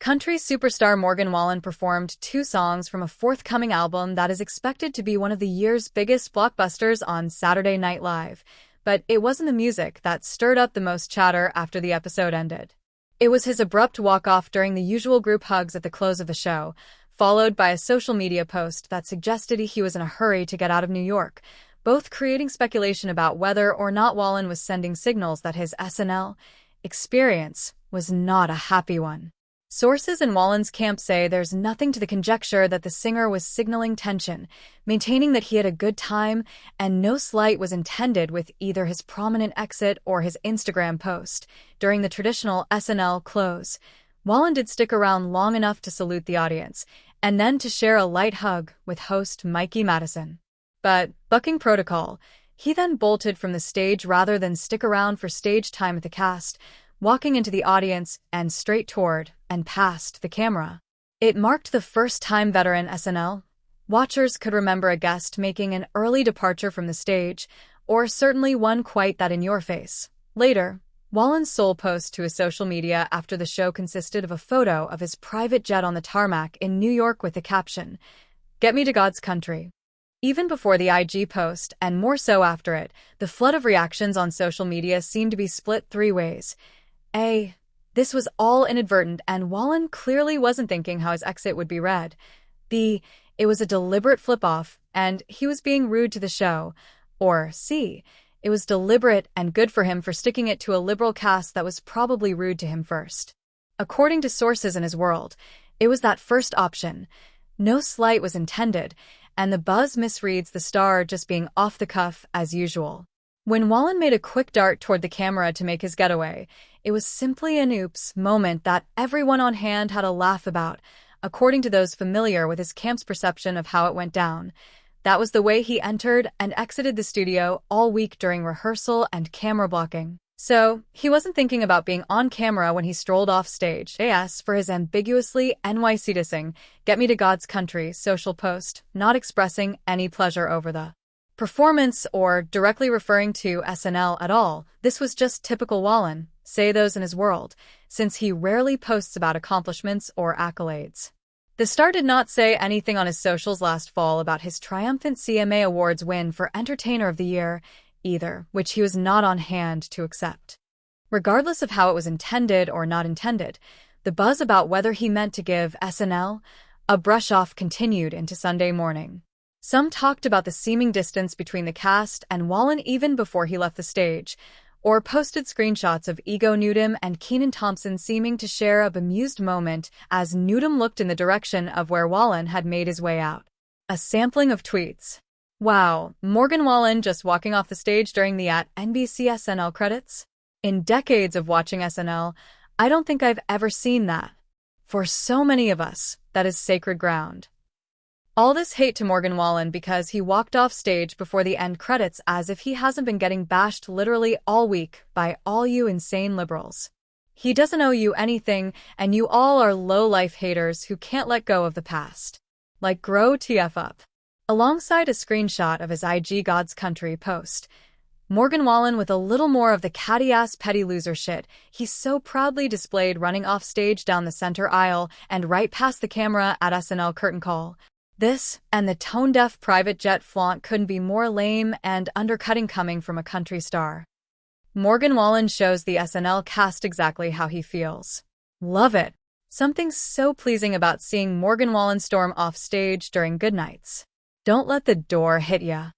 Country superstar Morgan Wallen performed 2 songs from a forthcoming album that is expected to be one of the year's biggest blockbusters on Saturday Night Live. But it wasn't the music that stirred up the most chatter after the episode ended. It was his abrupt walk-off during the usual group hugs at the close of the show, followed by a social media post that suggested he was in a hurry to get out of New York, both creating speculation about whether or not Wallen was sending signals that his SNL experience was not a happy one. Sources in Wallen's camp say there's nothing to the conjecture that the singer was signaling tension, maintaining that he had a good time and no slight was intended with either his prominent exit or his Instagram post. During the traditional SNL close, Wallen did stick around long enough to salute the audience, and then to share a light hug with host Mikey Madison. But, bucking protocol, he then bolted from the stage rather than stick around for stage time with the cast, walking into the audience and straight toward and past the camera. It marked the first time veteran SNL watchers could remember a guest making an early departure from the stage, or certainly one quite that in-your-face. Later, Wallen's sole post to his social media after the show consisted of a photo of his private jet on the tarmac in New York with the caption, "Get me to God's country." Even before the IG post, and more so after it, the flood of reactions on social media seemed to be split 3 ways. A. This was all inadvertent and Wallen clearly wasn't thinking how his exit would be read. B. It was a deliberate flip-off, and he was being rude to the show. Or C. It was deliberate and good for him for sticking it to a liberal cast that was probably rude to him first. According to sources in his world, it was that first option. No slight was intended, and the buzz misreads the star just being off the cuff as usual. When Wallen made a quick dart toward the camera to make his getaway, it was simply an oops moment that everyone on hand had a laugh about, according to those familiar with his camp's perception of how it went down. That was the way he entered and exited the studio all week during rehearsal and camera blocking. So, he wasn't thinking about being on camera when he strolled off stage. As for his ambiguously NYC dissing, "Get me to God's country" social post, not expressing any pleasure over the performance or directly referring to SNL at all, this was just typical Wallen, say those in his world, since he rarely posts about accomplishments or accolades. The star did not say anything on his socials last fall about his triumphant CMA Awards win for Entertainer of the Year, either, which he was not on hand to accept. Regardless of how it was intended or not intended, the buzz about whether he meant to give SNL a brush-off continued into Sunday morning. Some talked about the seeming distance between the cast and Wallen even before he left the stage, or posted screenshots of Ego Newdom and Kenan Thompson seeming to share a bemused moment as Newdom looked in the direction of where Wallen had made his way out. A sampling of tweets. Wow, Morgan Wallen just walking off the stage during the @NBC SNL credits? In decades of watching SNL, I don't think I've ever seen that. For so many of us, that is sacred ground. All this hate to Morgan Wallen because he walked off stage before the end credits as if he hasn't been getting bashed literally all week by all you insane liberals. He doesn't owe you anything, and you all are low-life haters who can't let go of the past. Like, grow TF up. Alongside a screenshot of his IG God's Country post, Morgan Wallen with a little more of the catty-ass petty loser shit he so proudly displayed running off stage down the center aisle and right past the camera at SNL curtain call. This, and the tone-deaf private jet flaunt couldn't be more lame and undercutting coming from a country star. Morgan Wallen shows the SNL cast exactly how he feels. Love it. Something so pleasing about seeing Morgan Wallen storm off stage during good nights. Don't let the door hit ya.